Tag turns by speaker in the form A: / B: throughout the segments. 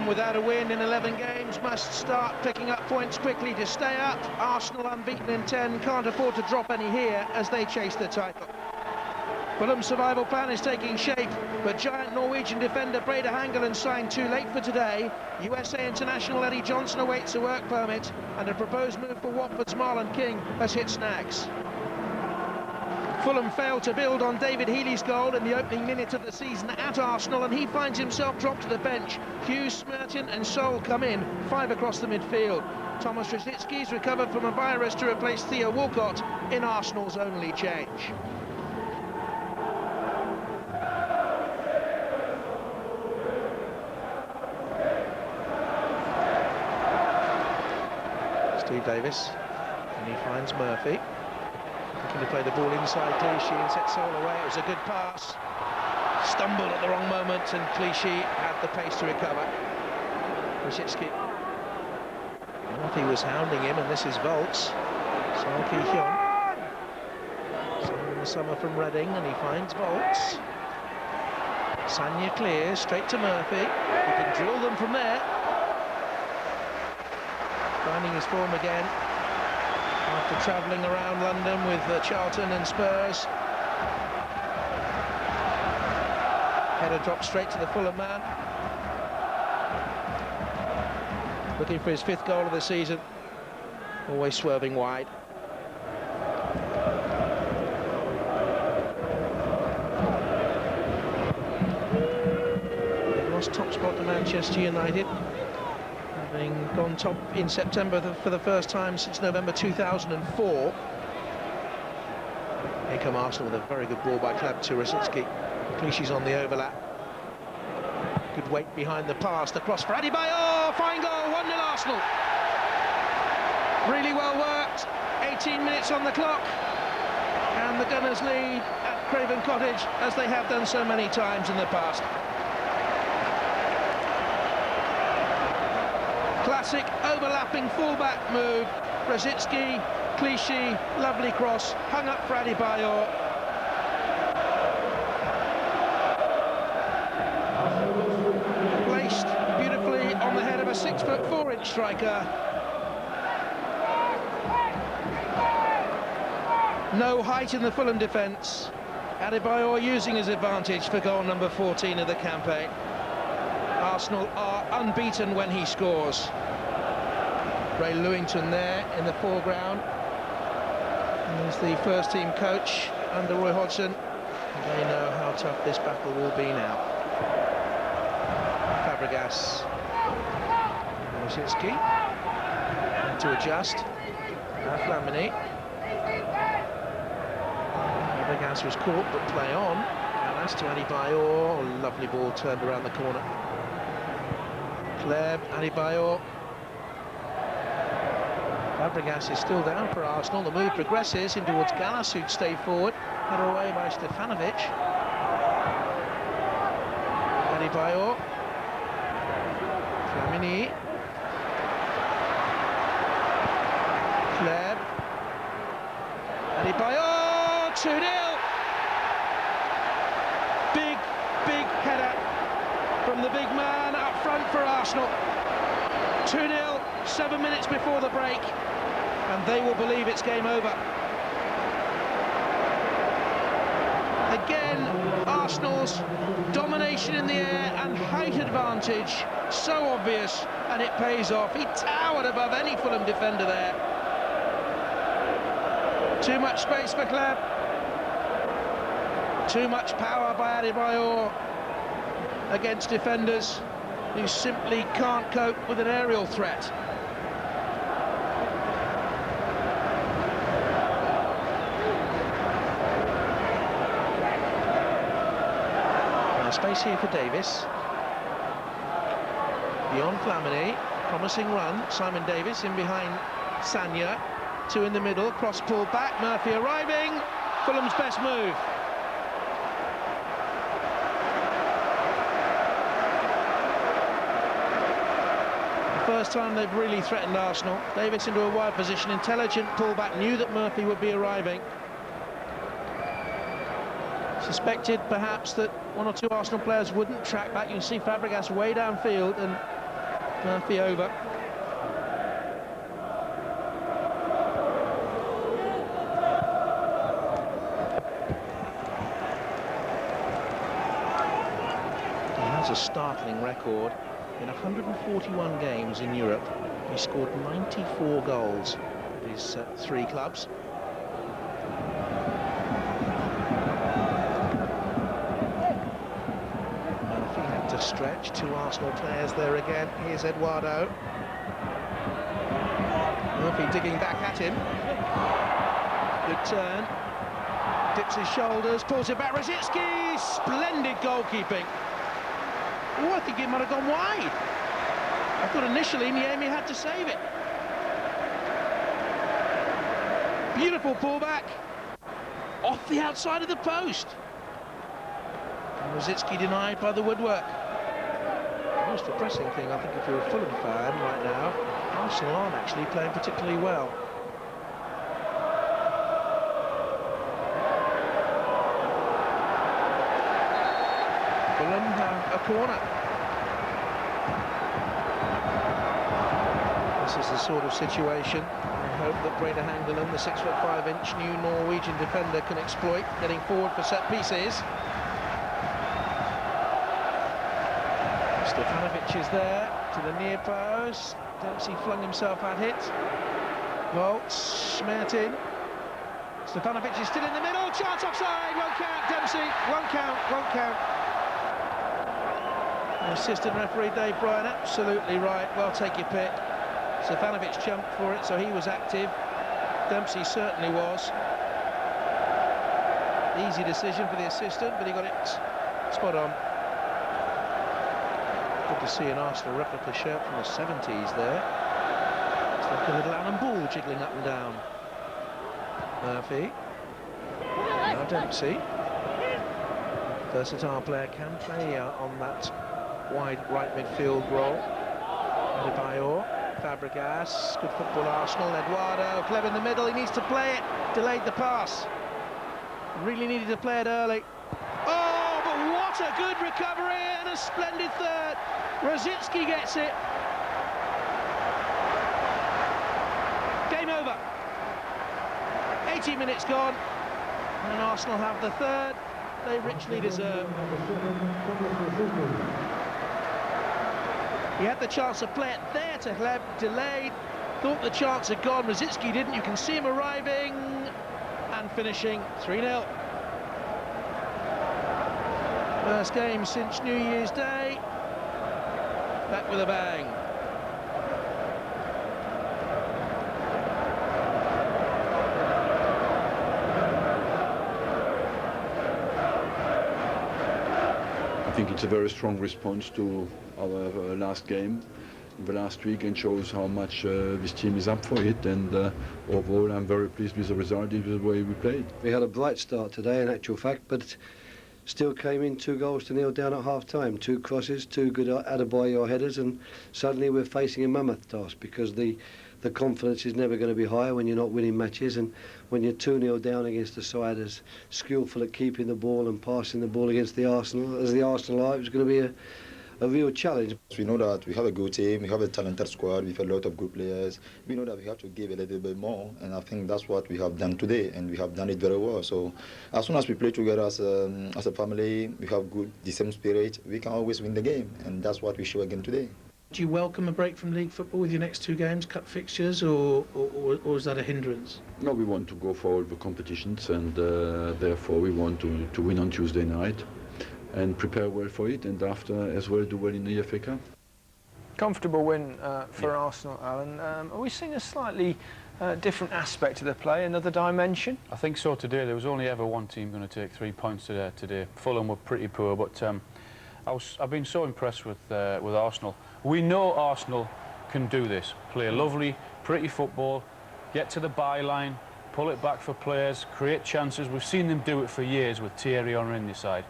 A: Fulham, without a win in 11 games, must start picking up points quickly to stay up. Arsenal, unbeaten in 10, can't afford to drop any here as they chase the title. Fulham's survival plan is taking shape, but giant Norwegian defender Brede Hangeland signed too late for today. USA international Eddie Johnson awaits a work permit, and a proposed move for Watford's Marlon King has hit snags. Fulham failed to build on David Healy's goal in the opening minute of the season at Arsenal, and he finds himself dropped to the bench. Hughes, Smerton and Sol come in, 5 across the midfield. Thomas Rosicki's recovered from a virus to replace Theo Walcott in Arsenal's only change. Steve Davis, and he finds Murphy. Looking to play the ball inside Clichy and set Sol away. It was a good pass. Stumbled at the wrong moment, and Clichy had the pace to recover. Rosicki. Murphy was hounding him, and this is Volts. Sol Ki-hyun. Signed in the summer from Reading, and he finds Volts. Sanya clears, straight to Murphy. He can drill them from there. Finding his form again after travelling around London with Charlton and Spurs. Header dropped straight to the Fulham man. Looking for his 5th goal of the season. Always swerving wide. They've lost top spot to Manchester United, having gone top in September for the first time since November 2004. Here come Arsenal with a very good ball by Kleb to Rosicki. Clichy's on the overlap. Good weight behind the pass. The cross for Adebayor. Fine goal, 1-0 Arsenal. Really well worked. 18 minutes on the clock. And the Gunners lead at Craven Cottage, as they have done so many times in the past. Classic overlapping fullback move. Rosicki, Clichy, lovely cross, hung up for Adebayor. Placed beautifully on the head of a 6'4" striker. No height in the Fulham defence. Adebayor using his advantage for goal number 14 of the campaign. Arsenal are unbeaten when he scores. Ray Lewington there in the foreground. He's the first team coach under Roy Hodgson. They know how tough this battle will be now. Fabregas. Rosicki. To adjust. Flamini. Fabregas was caught, but play on. And that's to Adebayor. Oh, lovely ball turned around the corner. Kleb, Adebayor. Fabregas is still down for Arsenal. The move progresses in towards Gallas, who'd stayed forward. Header away by Stefanovic. Adebayor. Flamini. Kleb. Adebayor. 2-0. Big header from the big man up front for Arsenal. 2-0, 7 minutes before the break, and they will believe it's game over. Again, Arsenal's domination in the air and height advantage, so obvious, and it pays off. He towered above any Fulham defender there. Too much space for Kleb. Too much power by Adebayor against defenders who simply can't cope with an aerial threat. Now space here for Davis. Beyond Flamini, promising run. Simon Davis in behind Sanya. 2 in the middle, cross pull back, Murphy arriving. Fulham's best move. First time they've really threatened Arsenal. Davis into a wide position, intelligent pullback, knew that Murphy would be arriving. Suspected perhaps that 1 or 2 Arsenal players wouldn't track back. You can see Fabregas way downfield, and Murphy over. He has a startling record. In 141 games in Europe, he scored 94 goals at his 3 clubs. Murphy had to stretch. 2 Arsenal players there again. Here's Eduardo. Murphy digging back at him. Good turn. Dips his shoulders, pulls it back. Rosicky! Splendid goalkeeping. Oh, I think it might have gone wide. I thought initially Niemi had to save it. Beautiful pullback. Off the outside of the post. And Rosicky denied by the woodwork. The most depressing thing, I think, if you're a Fulham fan right now, Arsenal aren't actually playing particularly well. Fulham have a corner. This is the sort of situation I hope that Breda Hangeland, the 6'5" new Norwegian defender, can exploit, getting forward for set pieces. Stefanovic is there to the near post. Dempsey flung himself at it. Volts, Schmertin. Stefanovic is still in the middle. Chance offside. Won't count. Dempsey. Won't count. Won't count. The assistant referee Dave Bryan absolutely right. Well, take your pick. Stefanovic jumped for it, so he was active. Dempsey certainly was. Easy decision for the assistant, but he got it spot on. Good to see an Arsenal replica shirt from the 70s there. It's like a little Alan Ball jiggling up and down. Murphy. Now Dempsey. Versatile player, can play on that wide right midfield role. Adebayor, Fabregas, good football Arsenal. Eduardo, clever in the middle, he needs to play it. Delayed the pass. Really needed to play it early. Oh, but what a good recovery and a splendid third. Rosicky gets it. Game over. 80 minutes gone, and Arsenal have the third they richly deserve. He had the chance to play it there to Hleb, delayed, thought the chance had gone. Rosicky didn't. You can see him arriving and finishing 3-0. First game since New Year's Day. Back with a bang.
B: I think it's a very strong response to our last game the last week, and shows how much this team is up for it, and overall I'm very pleased with the result, with the way we played.
C: We had a bright start today in actual fact, but still came in 2 goals to 0 down at half-time. 2 crosses, 2 good Adebayor headers, and suddenly we're facing a mammoth task, because the confidence is never going to be higher when you're not winning matches, and when you're 2-0 down against a side as skillful at keeping the ball and passing the ball against the Arsenal, as the Arsenal are, it's going to be a real challenge.
D: We know that we have a good team, we have a talented squad with a lot of good players. We know that we have to give a little bit more, and I think that's what we have done today, and we have done it very well. So as soon as we play together as a family, we have the same spirit, we can always win the game, and that's what we show again today.
A: Do you welcome a break from league football with your next 2 games, cut fixtures, or is that a hindrance?
B: No, we want to go for all the competitions, and therefore we want to win on Tuesday night and prepare well for it, and after as well do well in the FA Cup.
E: Comfortable win for Arsenal, Alan. Are we seeing a slightly different aspect to the play, another dimension?
F: I think so today. There was only ever one team going to take 3 points today. Fulham were pretty poor, but I've been so impressed with Arsenal. We know Arsenal can do this. Play lovely, pretty football, get to the byline, pull it back for players, create chances. We've seen them do it for years with Thierry Henry in the side.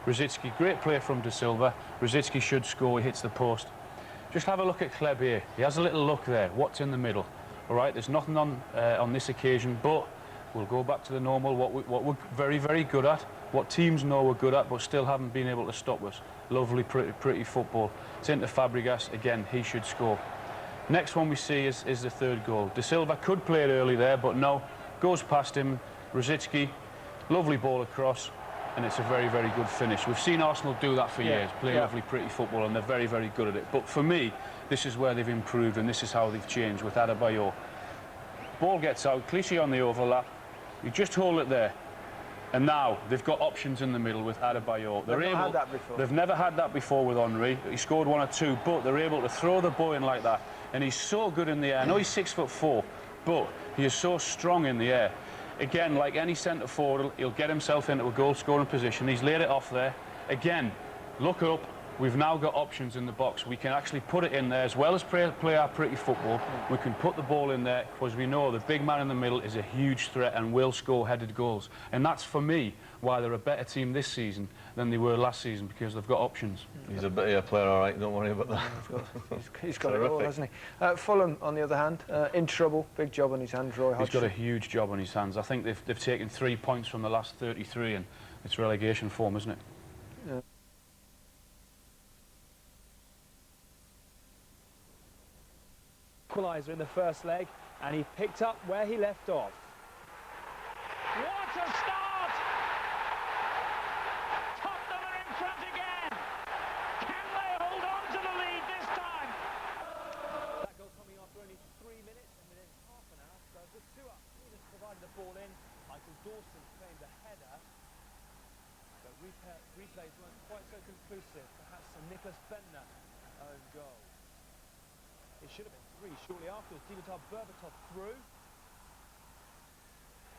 F: Rosicky, great play from De Silva. Rosicky should score, he hits the post. Just have a look at Hleb here. He has a little look there. What's in the middle? All right, there's nothing on this occasion, but We'll go back to the normal, what we're very, very good at, what teams know we're good at, but still haven't been able to stop us. Lovely, pretty football. It's into Fabregas. Again, he should score. Next one we see is the third goal. De Silva could play it early there, but no. Goes past him. Rosicky, lovely ball across, and it's a very, very good finish. We've seen Arsenal do that for years, play lovely, pretty football, and they're very, very good at it. But for me, this is where they've improved, and this is how they've changed with Adebayor. Ball gets out, Clichy on the overlap. You just hold it there. And now they've got options in the middle with Adebayor. They've never had that before with Henry. He scored 1 or 2, but they're able to throw the ball in like that. And he's so good in the air. I know he's 6'4", but he is so strong in the air. Again, like any centre forward, he'll get himself into a goal-scoring position. He's laid it off there. Again, look up. We've now got options in the box. We can actually put it in there as well as play our pretty football. We can put the ball in there because we know the big man in the middle is a huge threat and will score headed goals. And that's, for me, why they're a better team this season than they were last season, because they've got options.
G: He's a bit of a player, all right. Don't worry about that.
E: He's got it all, hasn't he? Fulham, on the other hand, in trouble. Big job on his hands, Roy Hodgson.
F: He's got a huge job on his hands. I think they've taken 3 points from the last 33, and it's relegation form, isn't it?
E: Yeah.
H: Equaliser in the first leg, and he picked up where he left off.
I: What a start! Tottenham are in front again. Can they hold on to the lead this time?
H: That goal coming after only 3 minutes, and within half an hour, Spurs were 2 up. He just provided the ball in. Michael Dawson claimed a header, but replays weren't quite so conclusive. Perhaps a Nicholas Bentner own goal. It should have been 3 shortly afterwards. Dimitar Berbatov through.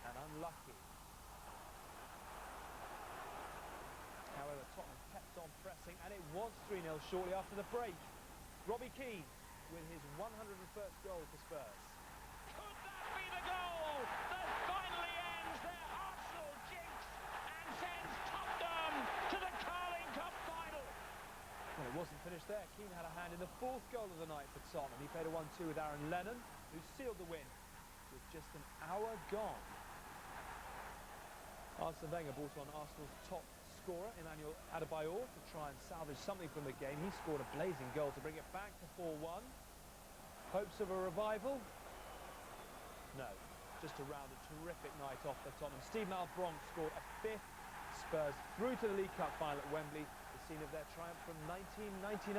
H: And unlucky. However, Tottenham kept on pressing, and it was 3-0 shortly after the break. Robbie Keane with his 101st goal for Spurs.
I: Could that be the goal that finally ends their Arsenal jinx and sends Tottenham to the Carling Cup final?
H: Well, it wasn't finished there. Keane had a hand in the 4th goal of the night for Tottenham. He played a 1-2 with Aaron Lennon, who sealed the win with just an hour gone. Arsene Wenger brought on Arsenal's top scorer, Emmanuel Adebayor, to try and salvage something from the game. He scored a blazing goal to bring it back to 4-1. Hopes of a revival? No. Just around a terrific night off for Tottenham. Steve Malbranque scored a 5th. Spurs through to the League Cup final at Wembley, the scene of their triumph from 1999.